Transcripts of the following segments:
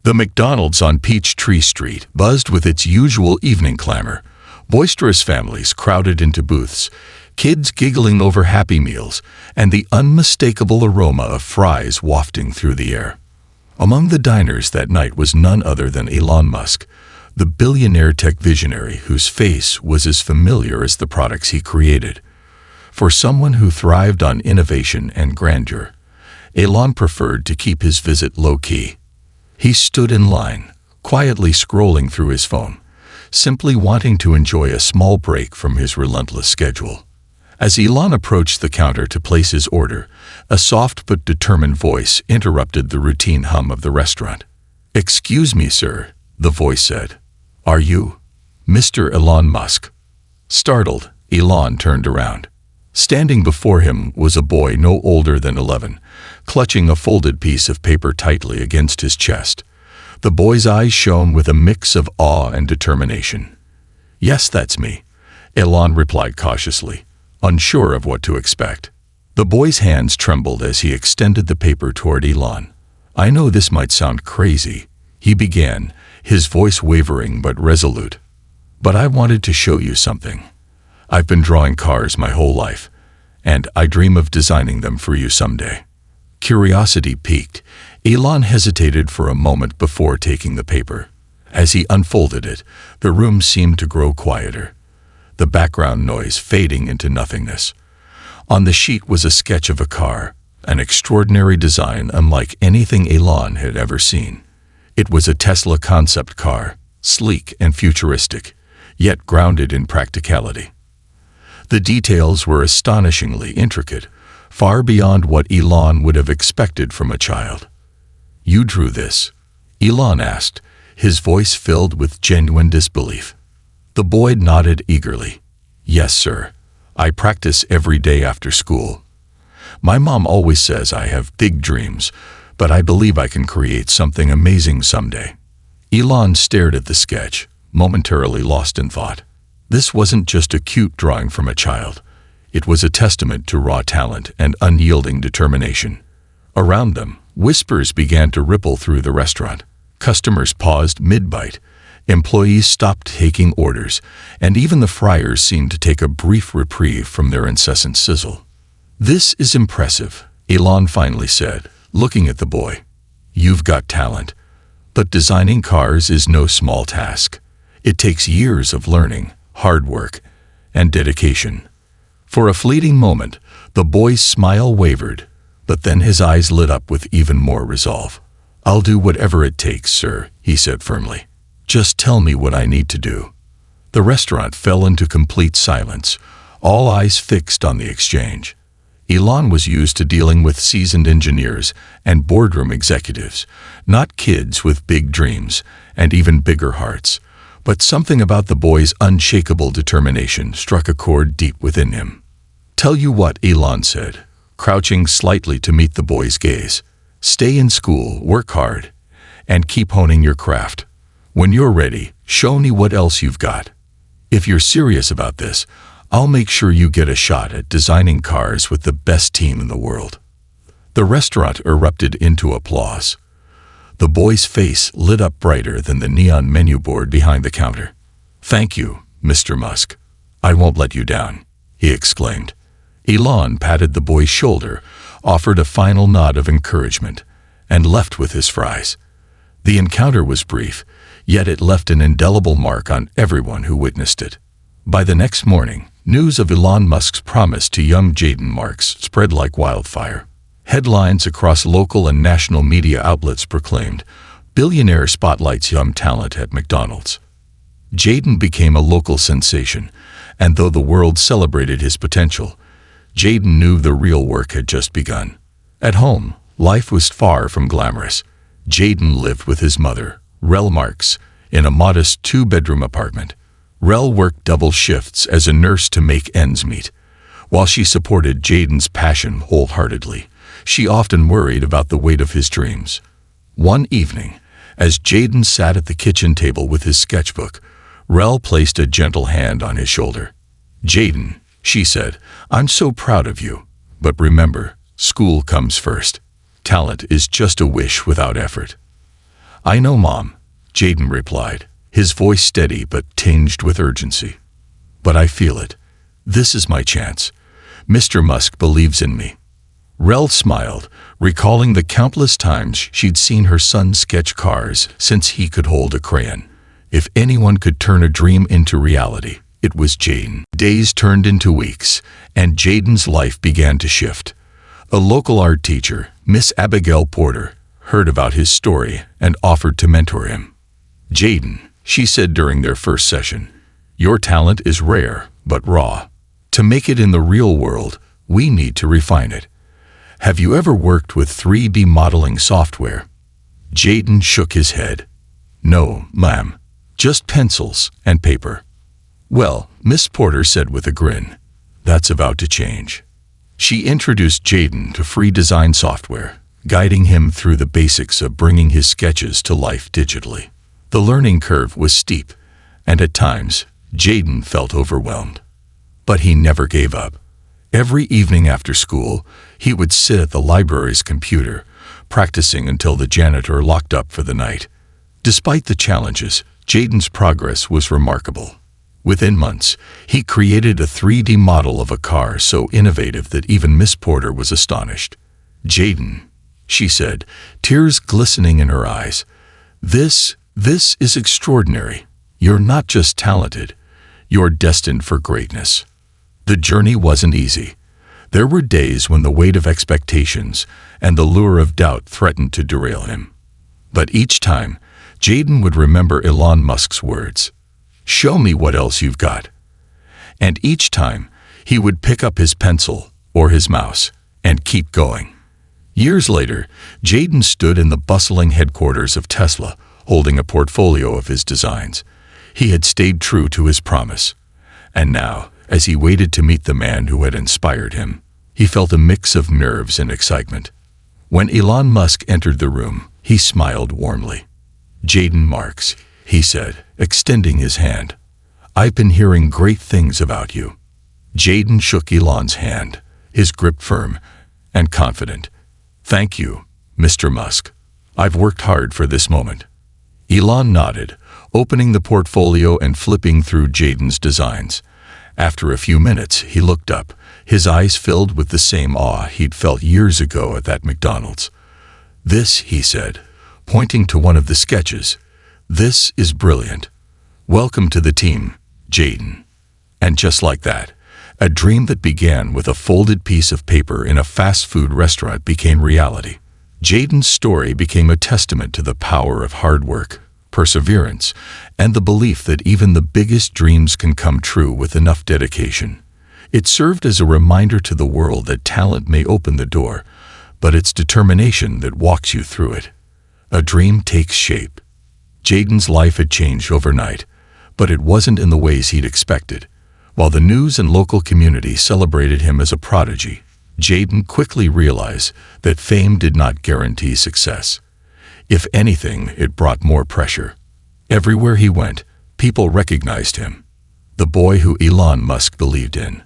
The McDonald's on Peachtree Street buzzed with its usual evening clamor. Boisterous families crowded into booths, kids giggling over Happy Meals, and the unmistakable aroma of fries wafting through the air. Among the diners that night was none other than Elon Musk, the billionaire tech visionary whose face was as familiar as the products he created. For someone who thrived on innovation and grandeur, Elon preferred to keep his visit low-key. He stood in line, quietly scrolling through his phone, simply wanting to enjoy a small break from his relentless schedule. As Elon approached the counter to place his order, a soft but determined voice interrupted the routine hum of the restaurant. "Excuse me, sir," the voice said. "Are you Mr. Elon Musk?" Startled, Elon turned around. Standing before him was a boy no older than 11, clutching a folded piece of paper tightly against his chest. The boy's eyes shone with a mix of awe and determination. "Yes, that's me," Elon replied cautiously, unsure of what to expect. The boy's hands trembled as he extended the paper toward Elon. "I know this might sound crazy," he began, his voice wavering but resolute. "But I wanted to show you something. I've been drawing cars my whole life, and I dream of designing them for you someday." Curiosity piqued, Elon hesitated for a moment before taking the paper. As he unfolded it, the room seemed to grow quieter, the background noise fading into nothingness. On the sheet was a sketch of a car, an extraordinary design unlike anything Elon had ever seen. It was a Tesla concept car, sleek and futuristic, yet grounded in practicality. The details were astonishingly intricate, far beyond what Elon would have expected from a child. "You drew this?" Elon asked, his voice filled with genuine disbelief. The boy nodded eagerly. "Yes, sir. I practice every day after school. My mom always says I have big dreams, but I believe I can create something amazing someday." Elon stared at the sketch, momentarily lost in thought. This wasn't just a cute drawing from a child. It was a testament to raw talent and unyielding determination. Around them, whispers began to ripple through the restaurant. Customers paused mid-bite. Employees stopped taking orders, and even the fryers seemed to take a brief reprieve from their incessant sizzle. "This is impressive," Elon finally said, looking at the boy. "You've got talent, but designing cars is no small task. It takes years of learning, hard work, and dedication." For a fleeting moment, the boy's smile wavered, but then his eyes lit up with even more resolve. "I'll do whatever it takes, sir," he said firmly. "Just tell me what I need to do." The restaurant fell into complete silence, all eyes fixed on the exchange. Elon was used to dealing with seasoned engineers and boardroom executives, not kids with big dreams and even bigger hearts. But something about the boy's unshakable determination struck a chord deep within him. "Tell you what," Elon said, crouching slightly to meet the boy's gaze. "Stay in school, work hard, and keep honing your craft. When you're ready, show me what else you've got. If you're serious about this, I'll make sure you get a shot at designing cars with the best team in the world." The restaurant erupted into applause. The boy's face lit up brighter than the neon menu board behind the counter. "Thank you, Mr. Musk. I won't let you down," he exclaimed. Elon patted the boy's shoulder, offered a final nod of encouragement, and left with his fries. The encounter was brief, yet it left an indelible mark on everyone who witnessed it. By the next morning, news of Elon Musk's promise to young Jaden Marks spread like wildfire. Headlines across local and national media outlets proclaimed, "Billionaire spotlights young talent at McDonald's." Jaden became a local sensation, and though the world celebrated his potential, Jaden knew the real work had just begun. At home, life was far from glamorous. Jaden lived with his mother, Rel Marks, in a modest 2-bedroom apartment. Rel worked double shifts as a nurse to make ends meet. While she supported Jaden's passion wholeheartedly, she often worried about the weight of his dreams. One evening, as Jaden sat at the kitchen table with his sketchbook, Rel placed a gentle hand on his shoulder. "Jaden," she said, "I'm so proud of you. But remember, school comes first. Talent is just a wish without effort." "I know, Mom," Jaden replied, his voice steady but tinged with urgency. "But I feel it. This is my chance. Mr. Musk believes in me." Rel smiled, recalling the countless times she'd seen her son sketch cars since he could hold a crayon. If anyone could turn a dream into reality, it was Jaden. Days turned into weeks, and Jaden's life began to shift. A local art teacher, Miss Abigail Porter, heard about his story and offered to mentor him. "Jaden," she said during their first session, "your talent is rare but raw. To make it in the real world, we need to refine it. Have you ever worked with 3D modeling software?" Jaden shook his head. "No, ma'am. Just pencils and paper." "Well," Miss Porter said with a grin, "that's about to change." She introduced Jaden to free design software, guiding him through the basics of bringing his sketches to life digitally. The learning curve was steep, and at times, Jaden felt overwhelmed. But he never gave up. Every evening after school, he would sit at the library's computer, practicing until the janitor locked up for the night. Despite the challenges, Jaden's progress was remarkable. Within months, he created a 3D model of a car so innovative that even Miss Porter was astonished. "Jaden," she said, tears glistening in her eyes, This is extraordinary. You're not just talented, you're destined for greatness." The journey wasn't easy. There were days when the weight of expectations and the lure of doubt threatened to derail him. But each time, Jaden would remember Elon Musk's words, "Show me what else you've got." And each time, he would pick up his pencil or his mouse and keep going. Years later, Jaden stood in the bustling headquarters of Tesla, holding a portfolio of his designs. He had stayed true to his promise. And now, as he waited to meet the man who had inspired him, he felt a mix of nerves and excitement. When Elon Musk entered the room, he smiled warmly. "Jaden Marks," he said, extending his hand. "I've been hearing great things about you." Jaden shook Elon's hand, his grip firm and confident. "Thank you, Mr. Musk. I've worked hard for this moment." Elon nodded, opening the portfolio and flipping through Jaden's designs. After a few minutes, he looked up, his eyes filled with the same awe he'd felt years ago at that McDonald's. "This," he said, pointing to one of the sketches, "this is brilliant. Welcome to the team, Jaden." And just like that, a dream that began with a folded piece of paper in a fast food restaurant became reality. Jaden's story became a testament to the power of hard work, perseverance, and the belief that even the biggest dreams can come true with enough dedication. It served as a reminder to the world that talent may open the door, but it's determination that walks you through it. A dream takes shape. Jaden's life had changed overnight, but it wasn't in the ways he'd expected. While the news and local community celebrated him as a prodigy, Jaden quickly realized that fame did not guarantee success. If anything, it brought more pressure. Everywhere he went, people recognized him, the boy who Elon Musk believed in.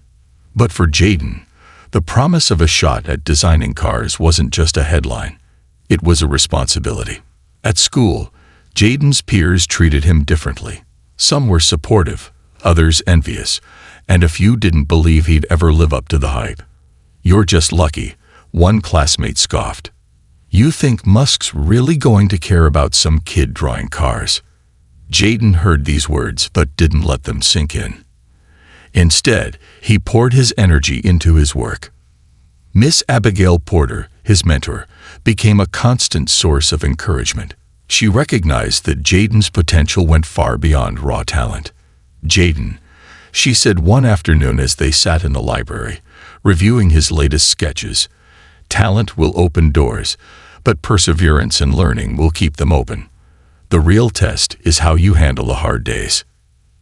But for Jaden, the promise of a shot at designing cars wasn't just a headline. It was a responsibility. At school, Jaden's peers treated him differently. Some were supportive, others envious, and a few didn't believe he'd ever live up to the hype. "You're just lucky," one classmate scoffed. "You think Musk's really going to care about some kid drawing cars?" Jaden heard these words but didn't let them sink in. Instead, he poured his energy into his work. Miss Abigail Porter, his mentor, became a constant source of encouragement. She recognized that Jaden's potential went far beyond raw talent. "Jaden," she said one afternoon as they sat in the library, reviewing his latest sketches, "talent will open doors, but perseverance and learning will keep them open. The real test is how you handle the hard days."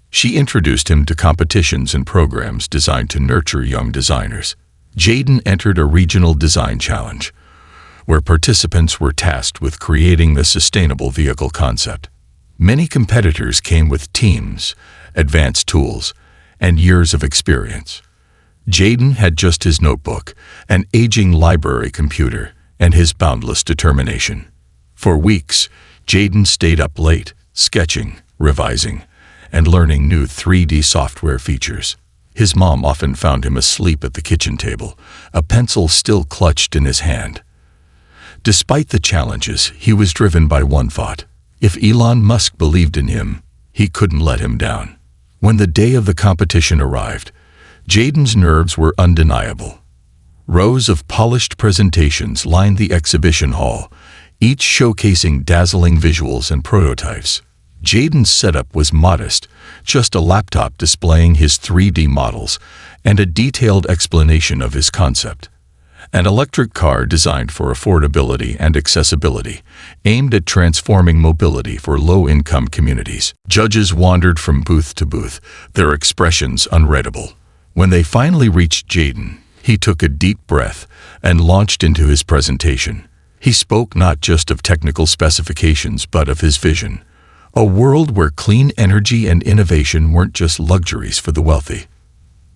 She introduced him to competitions and programs designed to nurture young designers. Jaden entered a regional design challenge, where participants were tasked with creating the sustainable vehicle concept. Many competitors came with teams, advanced tools, and years of experience. Jaden had just his notebook, an aging library computer, and his boundless determination. For weeks, Jaden stayed up late, sketching, revising, and learning new 3D software features. His mom often found him asleep at the kitchen table, a pencil still clutched in his hand. Despite the challenges, he was driven by one thought. If Elon Musk believed in him, he couldn't let him down. When the day of the competition arrived, Jaden's nerves were undeniable. Rows of polished presentations lined the exhibition hall, each showcasing dazzling visuals and prototypes. Jaden's setup was modest, just a laptop displaying his 3D models and a detailed explanation of his concept. An electric car designed for affordability and accessibility, aimed at transforming mobility for low-income communities. Judges wandered from booth to booth, their expressions unreadable. When they finally reached Jaden, he took a deep breath and launched into his presentation. He spoke not just of technical specifications but of his vision. A world where clean energy and innovation weren't just luxuries for the wealthy.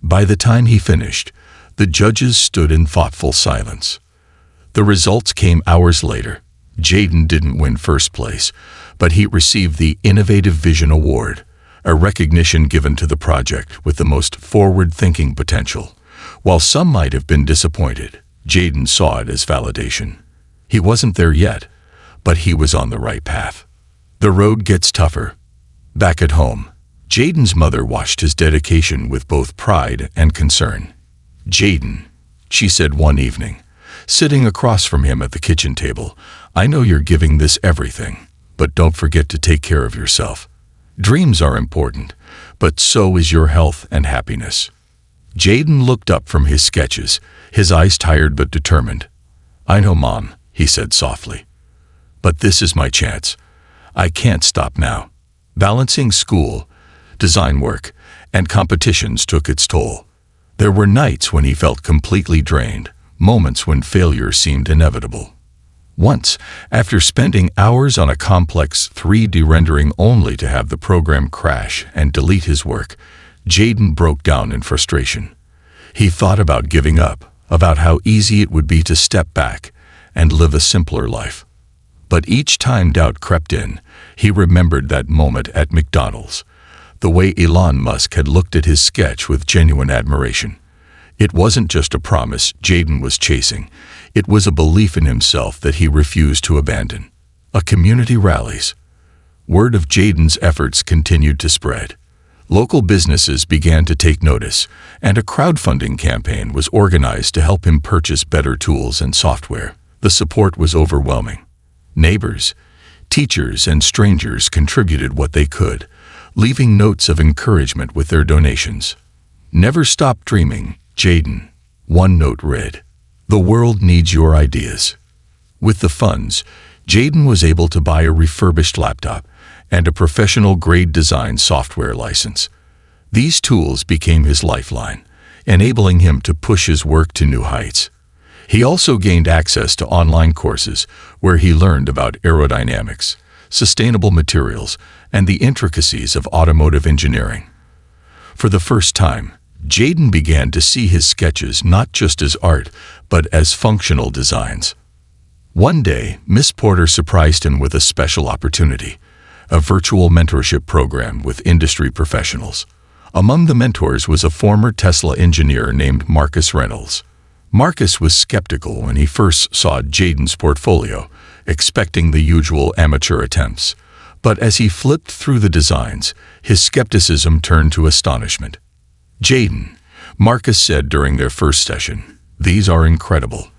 By the time he finished, the judges stood in thoughtful silence. The results came hours later. Jaden didn't win first place, but he received the Innovative Vision Award, a recognition given to the project with the most forward-thinking potential. While some might have been disappointed, Jaden saw it as validation. He wasn't there yet, but he was on the right path. The road gets tougher. Back at home, Jaden's mother watched his dedication with both pride and concern. "Jaden," she said one evening, sitting across from him at the kitchen table, "I know you're giving this everything, but don't forget to take care of yourself. Dreams are important, but so is your health and happiness." Jaden looked up from his sketches, his eyes tired but determined. "I know, Mom," he said softly, "but this is my chance. I can't stop now." Balancing school, design work, and competitions took its toll. There were nights when he felt completely drained, moments when failure seemed inevitable. Once, after spending hours on a complex 3D rendering only to have the program crash and delete his work, Jaden broke down in frustration. He thought about giving up, about how easy it would be to step back and live a simpler life. But each time doubt crept in, he remembered that moment at McDonald's, the way Elon Musk had looked at his sketch with genuine admiration. It wasn't just a promise Jaden was chasing, it was a belief in himself that he refused to abandon. A community rallies. Word of Jaden's efforts continued to spread. Local businesses began to take notice, and a crowdfunding campaign was organized to help him purchase better tools and software. The support was overwhelming. Neighbors, teachers, and strangers contributed what they could, leaving notes of encouragement with their donations. "Never stop dreaming, Jaden," one note read. "The world needs your ideas." With the funds, Jaden was able to buy a refurbished laptop and a professional-grade design software license. These tools became his lifeline, enabling him to push his work to new heights. He also gained access to online courses where he learned about aerodynamics, sustainable materials, and the intricacies of automotive engineering. For the first time, Jaden began to see his sketches not just as art, but as functional designs. One day, Miss Porter surprised him with a special opportunity, a virtual mentorship program with industry professionals. Among the mentors was a former Tesla engineer named Marcus Reynolds. Marcus was skeptical when he first saw Jaden's portfolio, expecting the usual amateur attempts. But as he flipped through the designs, his skepticism turned to astonishment. "Jaden," Marcus said during their first session, "these are incredible.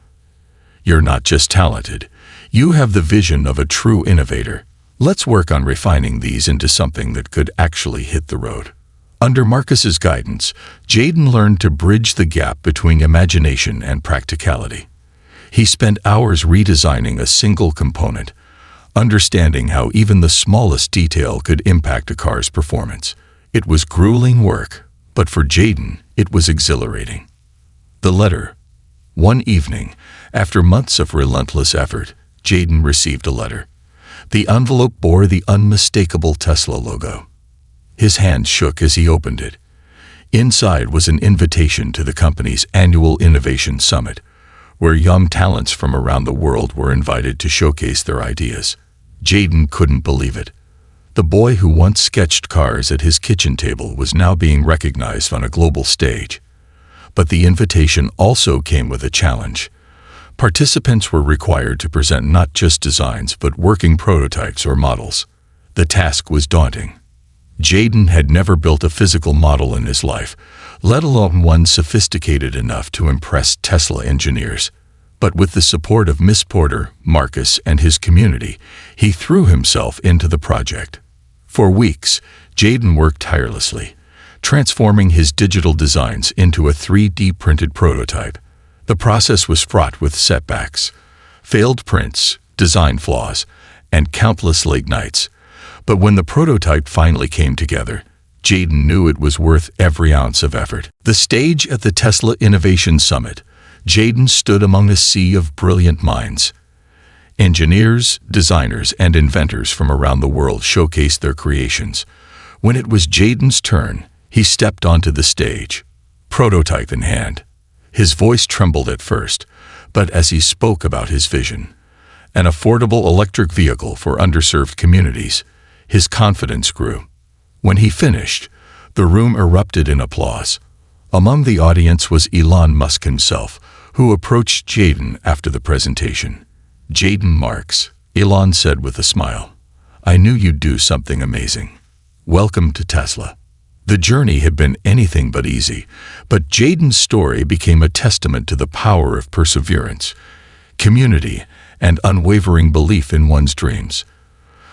You're not just talented, you have the vision of a true innovator. Let's work on refining these into something that could actually hit the road." Under Marcus's guidance, Jaden learned to bridge the gap between imagination and practicality. He spent hours redesigning a single component, understanding how even the smallest detail could impact a car's performance. It was grueling work, but for Jaden, it was exhilarating. The letter. One evening, after months of relentless effort, Jaden received a letter. The envelope bore the unmistakable Tesla logo. His hand shook as he opened it. Inside was an invitation to the company's annual Innovation Summit, where young talents from around the world were invited to showcase their ideas. Jaden couldn't believe it. The boy who once sketched cars at his kitchen table was now being recognized on a global stage. But the invitation also came with a challenge. Participants were required to present not just designs but working prototypes or models. The task was daunting. Jaden had never built a physical model in his life, let alone one sophisticated enough to impress Tesla engineers. But with the support of Miss Porter, Marcus, and his community, he threw himself into the project. For weeks, Jaden worked tirelessly, transforming his digital designs into a 3D printed prototype. The process was fraught with setbacks, failed prints, design flaws, and countless late nights. But when the prototype finally came together, Jaden knew it was worth every ounce of effort. The stage at the Tesla Innovation Summit, Jaden stood among a sea of brilliant minds. Engineers, designers, and inventors from around the world showcased their creations. When it was Jaden's turn, he stepped onto the stage, prototype in hand. His voice trembled at first, but as he spoke about his vision, an affordable electric vehicle for underserved communities, his confidence grew. When he finished, the room erupted in applause. Among the audience was Elon Musk himself, who approached Jaden after the presentation. "Jaden Marks," Elon said with a smile. "I knew you'd do something amazing. Welcome to Tesla." The journey had been anything but easy, but Jaden's story became a testament to the power of perseverance, community, and unwavering belief in one's dreams.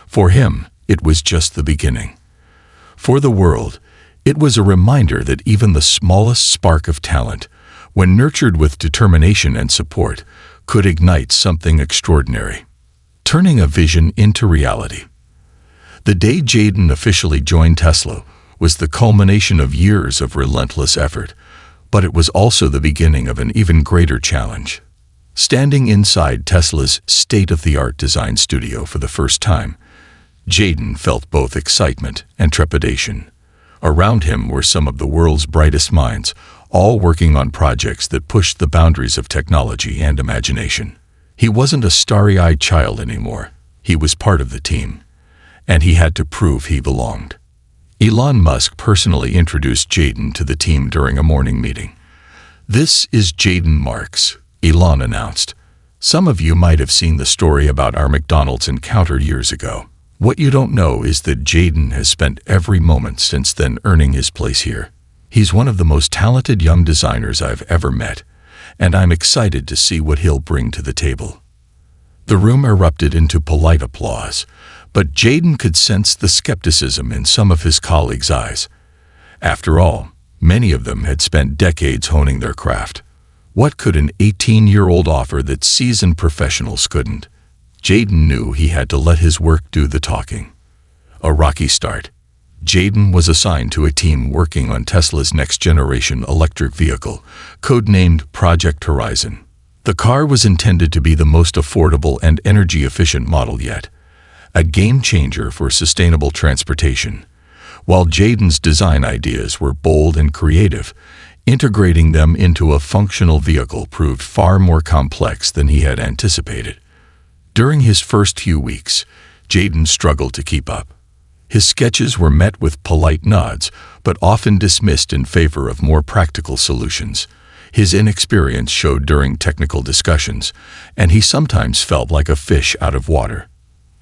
For him, it was just the beginning. For the world, it was a reminder that even the smallest spark of talent, when nurtured with determination and support, could ignite something extraordinary, turning a vision into reality. The day Jaden officially joined Tesla was the culmination of years of relentless effort, but it was also the beginning of an even greater challenge. Standing inside Tesla's state-of-the-art design studio for the first time, Jaden felt both excitement and trepidation. Around him were some of the world's brightest minds, all working on projects that pushed the boundaries of technology and imagination. He wasn't a starry-eyed child anymore. He was part of the team, and he had to prove he belonged. Elon Musk personally introduced Jaden to the team during a morning meeting. "This is Jaden Marks," Elon announced. "Some of you might have seen the story about our McDonald's encounter years ago. What you don't know is that Jaden has spent every moment since then earning his place here. He's one of the most talented young designers I've ever met, and I'm excited to see what he'll bring to the table." The room erupted into polite applause, but Jaden could sense the skepticism in some of his colleagues' eyes. After all, many of them had spent decades honing their craft. What could an 18-year-old offer that seasoned professionals couldn't? Jaden knew he had to let his work do the talking. A rocky start. Jaden was assigned to a team working on Tesla's next-generation electric vehicle, codenamed Project Horizon. The car was intended to be the most affordable and energy-efficient model yet, a game-changer for sustainable transportation. While Jaden's design ideas were bold and creative, integrating them into a functional vehicle proved far more complex than he had anticipated. During his first few weeks, Jaden struggled to keep up. His sketches were met with polite nods, but often dismissed in favor of more practical solutions. His inexperience showed during technical discussions, and he sometimes felt like a fish out of water.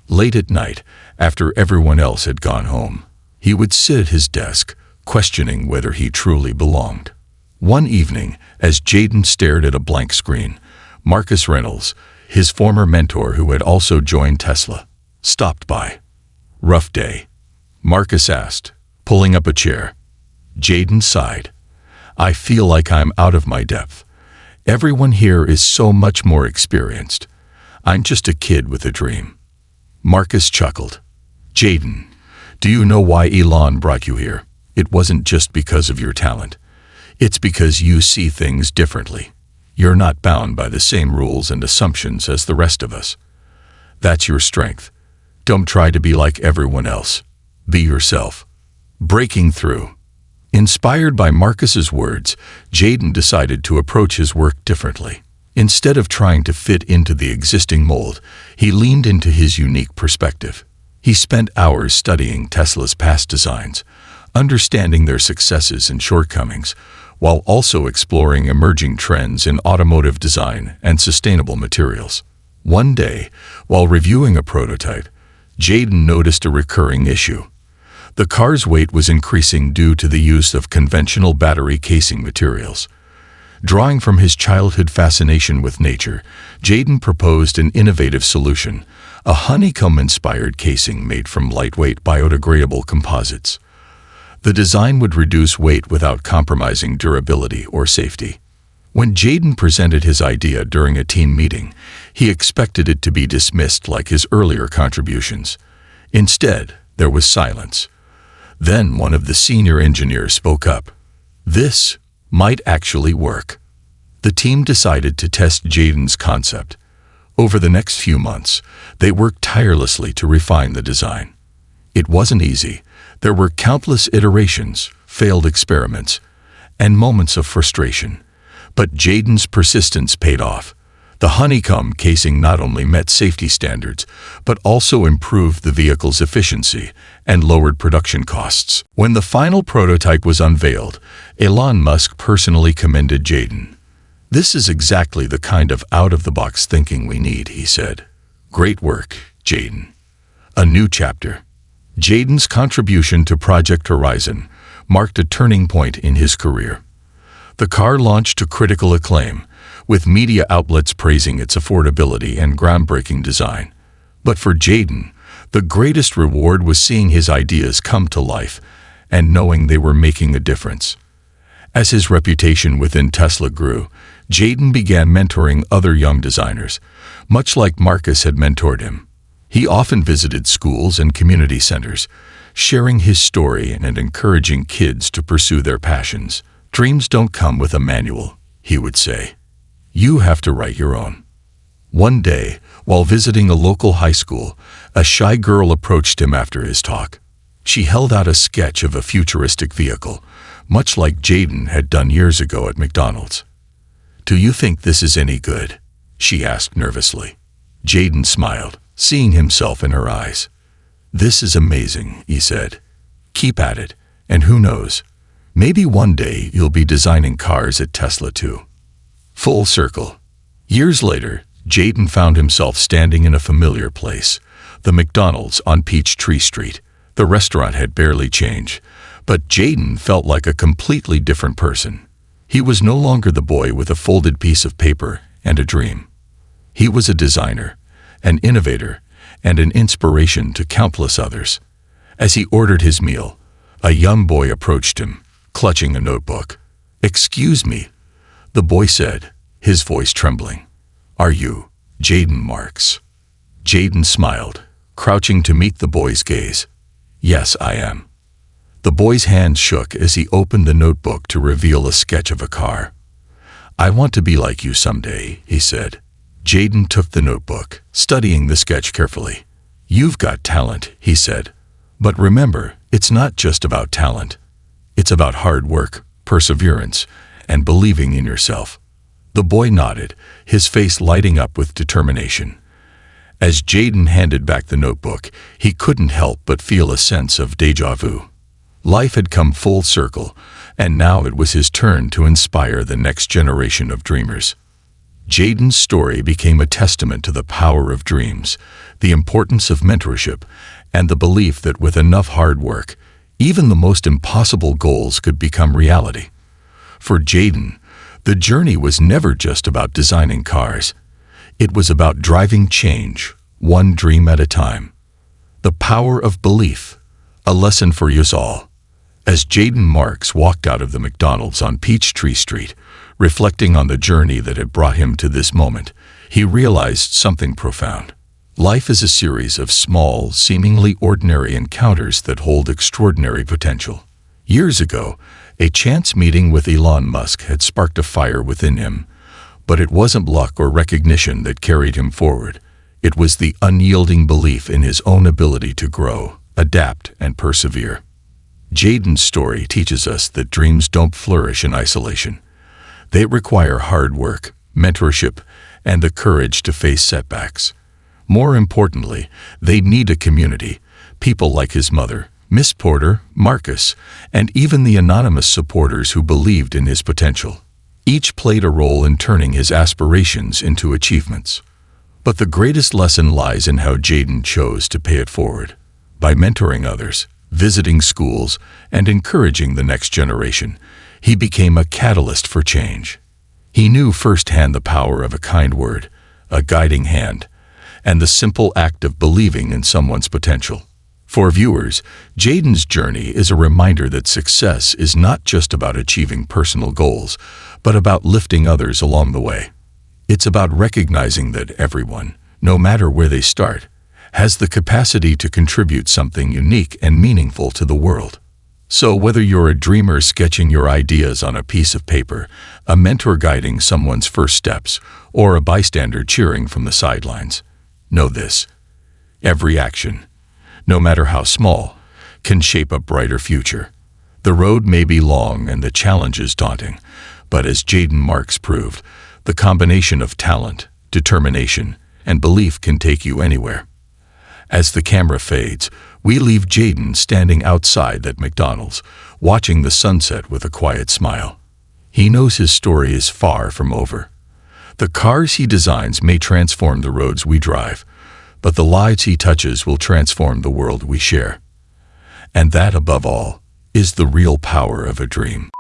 Late at night, after everyone else had gone home, he would sit at his desk, questioning whether he truly belonged. One evening, as Jaden stared at a blank screen, Marcus Reynolds, his former mentor who had also joined Tesla, stopped by. "Rough day?" Marcus asked, pulling up a chair. Jaden sighed. "I feel like I'm out of my depth. Everyone here is so much more experienced. I'm just a kid with a dream." Marcus chuckled. "Jaden, do you know why Elon brought you here? It wasn't just because of your talent. It's because you see things differently. You're not bound by the same rules and assumptions as the rest of us. That's your strength. Don't try to be like everyone else. Be yourself." Breaking through. Inspired by Marcus's words, Jaden decided to approach his work differently. Instead of trying to fit into the existing mold, he leaned into his unique perspective. He spent hours studying Tesla's past designs, understanding their successes and shortcomings, while also exploring emerging trends in automotive design and sustainable materials. One day, while reviewing a prototype, Jaden noticed a recurring issue. The car's weight was increasing due to the use of conventional battery casing materials. Drawing from his childhood fascination with nature, Jaden proposed an innovative solution, a honeycomb-inspired casing made from lightweight biodegradable composites. The design would reduce weight without compromising durability or safety. When Jaden presented his idea during a team meeting, he expected it to be dismissed like his earlier contributions. Instead, there was silence. Then one of the senior engineers spoke up. "This might actually work." The team decided to test Jaden's concept. Over the next few months, they worked tirelessly to refine the design. It wasn't easy. There were countless iterations, failed experiments, and moments of frustration. But Jaden's persistence paid off. The honeycomb casing not only met safety standards, but also improved the vehicle's efficiency and lowered production costs. When the final prototype was unveiled, Elon Musk personally commended Jaden. "This is exactly the kind of out-of-the-box thinking we need," he said. "Great work, Jaden." A new chapter. Jaden's contribution to Project Horizon marked a turning point in his career. The car launched to critical acclaim, with media outlets praising its affordability and groundbreaking design. But for Jaden, the greatest reward was seeing his ideas come to life and knowing they were making a difference. As his reputation within Tesla grew, Jaden began mentoring other young designers, much like Marcus had mentored him. He often visited schools and community centers, sharing his story and encouraging kids to pursue their passions. "Dreams don't come with a manual," he would say. "You have to write your own." One day, while visiting a local high school, a shy girl approached him after his talk. She held out a sketch of a futuristic vehicle, much like Jaden had done years ago at McDonald's. "Do you think this is any good?" she asked nervously. Jaden smiled, seeing himself in her eyes. "This is amazing," he said. "Keep at it, and who knows, maybe one day you'll be designing cars at Tesla too." Full circle. Years later, Jaden found himself standing in a familiar place, the McDonald's on Peachtree Street. The restaurant had barely changed, but Jaden felt like a completely different person. He was no longer the boy with a folded piece of paper and a dream. He was a designer, an innovator, and an inspiration to countless others. As he ordered his meal, a young boy approached him, clutching a notebook. "Excuse me," the boy said, his voice trembling. "Are you Jaden Marks?" Jaden smiled, crouching to meet the boy's gaze. "Yes, I am." The boy's hands shook as he opened the notebook to reveal a sketch of a car. "I want to be like you someday," he said. Jaden took the notebook, studying the sketch carefully. "You've got talent," he said. "But remember, it's not just about talent. It's about hard work, perseverance, and believing in yourself." The boy nodded, his face lighting up with determination. As Jaden handed back the notebook, he couldn't help but feel a sense of déjà vu. Life had come full circle, and now it was his turn to inspire the next generation of dreamers. Jaden's story became a testament to the power of dreams, the importance of mentorship, and the belief that with enough hard work, even the most impossible goals could become reality. For Jaden, the journey was never just about designing cars. It was about driving change, one dream at a time. The power of belief, a lesson for us all. As Jaden Marks walked out of the McDonald's on Peachtree Street, reflecting on the journey that had brought him to this moment, he realized something profound. Life is a series of small, seemingly ordinary encounters that hold extraordinary potential. Years ago, a chance meeting with Elon Musk had sparked a fire within him, but it wasn't luck or recognition that carried him forward. It was the unyielding belief in his own ability to grow, adapt, and persevere. Jaden's story teaches us that dreams don't flourish in isolation. They require hard work, mentorship, and the courage to face setbacks. More importantly, they need a community, people like his mother, Miss Porter, Marcus, and even the anonymous supporters who believed in his potential. Each played a role in turning his aspirations into achievements. But the greatest lesson lies in how Jaden chose to pay it forward. By mentoring others, visiting schools, and encouraging the next generation, he became a catalyst for change. He knew firsthand the power of a kind word, a guiding hand, and the simple act of believing in someone's potential. For viewers, Jaden's journey is a reminder that success is not just about achieving personal goals, but about lifting others along the way. It's about recognizing that everyone, no matter where they start, has the capacity to contribute something unique and meaningful to the world. So whether you're a dreamer sketching your ideas on a piece of paper, a mentor guiding someone's first steps, or a bystander cheering from the sidelines, know this: every action, no matter how small, can shape a brighter future. The road may be long and the challenges daunting, but as Jaden Marks proved, the combination of talent, determination, and belief can take you anywhere. As the camera fades, we leave Jaden standing outside that McDonald's, watching the sunset with a quiet smile. He knows his story is far from over. The cars he designs may transform the roads we drive, but the lives he touches will transform the world we share. And that, above all, is the real power of a dream.